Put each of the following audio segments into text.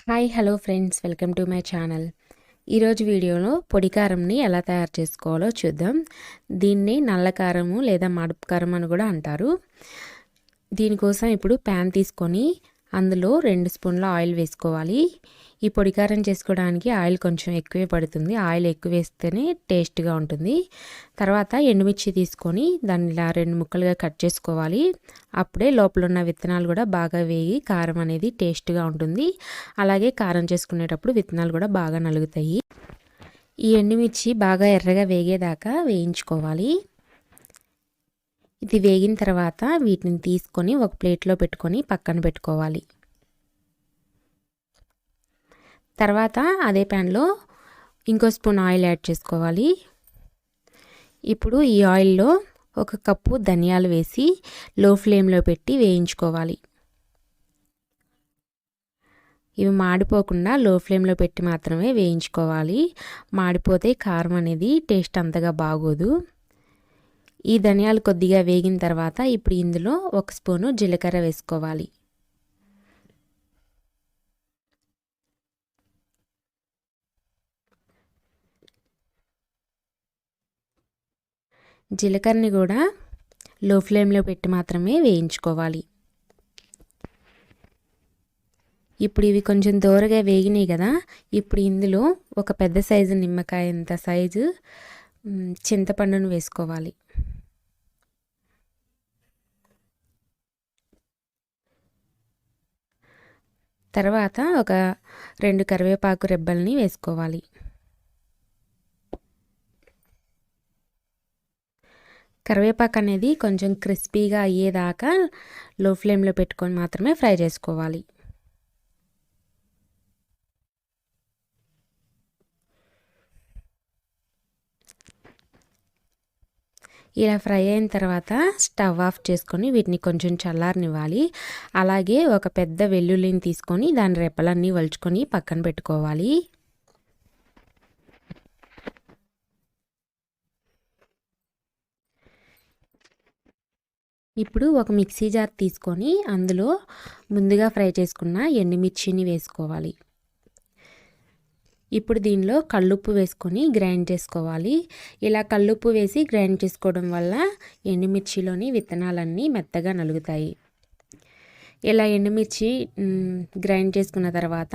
Hi hello friends, welcome to my channel. ఈరోజు వీడియోలో పొడికారంని ఎలా తయారు చేసుకోవాలో చూద్దాం. దీన్ని నల్లకారము లేదా మడుపు కారం అని కూడా అంటారు. దీనికోసం ఇప్పుడు ప్యాన్ తీసుకొని అందులో 2 స్పూన్ల ఆయిల్ వేసుకోవాలి. ఈ పొడికారం చేసుకోవడానికి ఆయిల్ కొంచెం ఎక్కువే పడుతుంది. ఆయిల్ ఎక్కువ వేస్తేనే టేస్ట్గా ఉంటుంది. తర్వాత ఎండుమిర్చి తీసుకొని దాన్ని ఇలా 2 ముక్కలుగా కట్ చేసుకోవాలి. అప్పుడే లోపల ఉన్న విత్తనాలు కూడా బాగా వేగి కారం అనేది టేస్ట్గా ఉంటుంది. అలాగే కారం చేసుకునేటప్పుడు విత్తనాలు కూడా బాగా నలుగుతాయి. ఈ ఎండుమిర్చి బాగా ఎర్రగా వేగేదాకా వేయించుకోవాలి. ఇది వేగిన తర్వాత వీటిని తీసుకొని ఒక ప్లేట్లో పెట్టుకొని పక్కన పెట్టుకోవాలి. తర్వాత అదే ప్యాన్లో ఇంకో స్పూన్ ఆయిల్ యాడ్ చేసుకోవాలి. ఇప్పుడు ఈ ఆయిల్లో 1 కప్పు ధనియాలు వేసి లో ఫ్లేమ్లో పెట్టి వేయించుకోవాలి. ఇవి మాడిపోకుండా లో ఫ్లేమ్లో పెట్టి మాత్రమే వేయించుకోవాలి. మాడిపోతే కారం అనేది టేస్ట్ అంతగా బాగోదు. ఈ ధనియాలు కొద్దిగా వేగిన తర్వాత ఇప్పుడు ఇందులో 1 స్పూను జీలకర్ర వేసుకోవాలి. జీలకర్రని కూడా లో ఫ్లేమ్లో పెట్టి మాత్రమే వేయించుకోవాలి. ఇప్పుడు ఇవి కొంచెం దోరగా వేగినాయి కదా. ఇప్పుడు ఇందులో ఒక పెద్ద సైజు నిమ్మకాయ అంత సైజు చింతపండును వేసుకోవాలి. తర్వాత ఒక 2 కరివేపాకు రెబ్బల్ని వేసుకోవాలి. కరివేపాకు అనేది కొంచెం క్రిస్పీగా అయ్యేదాకా లో ఫ్లేమ్లో పెట్టుకొని మాత్రమే ఫ్రై చేసుకోవాలి. ఇలా ఫ్రై అయిన తర్వాత స్టవ్ ఆఫ్ చేసుకొని వీటిని కొంచెం చల్లారనివ్వాలి. అలాగే ఒక పెద్ద వెల్లుల్లిని తీసుకొని దాని రెప్పలన్నీ వలుచుకొని పక్కన పెట్టుకోవాలి. ఇప్పుడు ఒక మిక్సీ జార్ తీసుకొని అందులో ముందుగా ఫ్రై చేసుకున్న ఎండుమిర్చిని వేసుకోవాలి. ఇప్పుడు దీనిలో కల్లుప్పు వేసుకొని గ్రైండ్ చేసుకోవాలి. ఇలా కల్లుప్పు వేసి గ్రైండ్ చేసుకోవడం వల్ల ఎండుమిర్చిలోని విత్తనాలన్నీ మెత్తగా నలుగుతాయి. ఇలా ఎండుమిర్చి గ్రైండ్ చేసుకున్న తర్వాత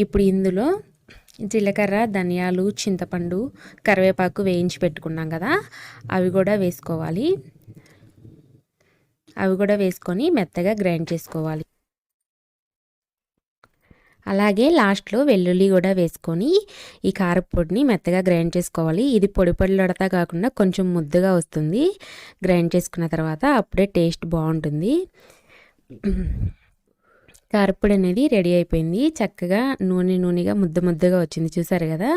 ఇప్పుడు ఇందులో జీలకర్ర, ధనియాలు, చింతపండు, కరివేపాకు వేయించి పెట్టుకున్నాం కదా, అవి కూడా వేసుకోవాలి. అవి కూడా వేసుకొని మెత్తగా గ్రైండ్ చేసుకోవాలి. అలాగే లాస్ట్లో వెల్లుల్లి కూడా వేసుకొని ఈ కారపొడిని మెత్తగా గ్రైండ్ చేసుకోవాలి. ఇది పొడి పొడిలడతా కాకుండా కొంచెం ముద్దగా వస్తుంది. గ్రైండ్ చేసుకున్న తర్వాత అప్పుడే టేస్ట్ బాగుంటుంది. కారపొడి అనేది రెడీ అయిపోయింది. చక్కగా నూనెగా ముద్దగా వచ్చింది, చూసారు కదా.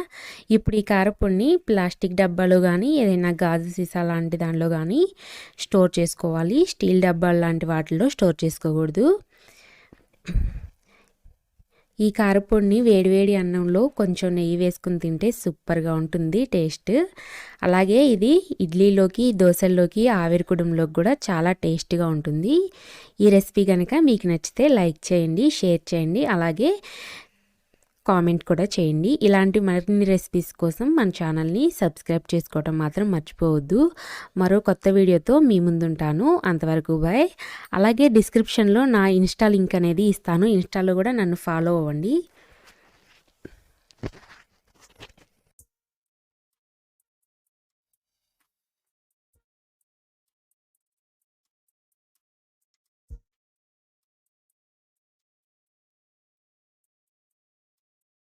ఇప్పుడు ఈ కారపొడిని ప్లాస్టిక్ డబ్బాలో కానీ ఏదైనా గాజు సీసా లాంటి దానిలో కానీ స్టోర్ చేసుకోవాలి. స్టీల్ డబ్బాలు లాంటి వాటిల్లో స్టోర్ చేసుకోకూడదు. ఈ కారపొడిని వేడివేడి అన్నంలో కొంచెం నెయ్యి వేసుకుని తింటే సూపర్గా ఉంటుంది టేస్ట్. అలాగే ఇది ఇడ్లీలోకి, దోశల్లోకి, ఆవిరికుడంలోకి కూడా చాలా టేస్ట్గా ఉంటుంది. ఈ రెసిపీ కనుక మీకు నచ్చితే లైక్ చేయండి, షేర్ చేయండి, అలాగే కామెంట్ కూడా చేయండి. ఇలాంటి మరిన్ని రెసిపీస్ కోసం మన ఛానల్ని సబ్స్క్రైబ్ చేసుకోవటం మాత్రం మర్చిపోవద్దు. మరో కొత్త వీడియోతో మీ ముందుంటాను. అంతవరకు బాయ్. అలాగే డిస్క్రిప్షన్లో నా ఇన్స్టా లింక్ అనేది ఇస్తాను. ఇన్స్టాలో కూడా నన్ను ఫాలో అవ్వండి.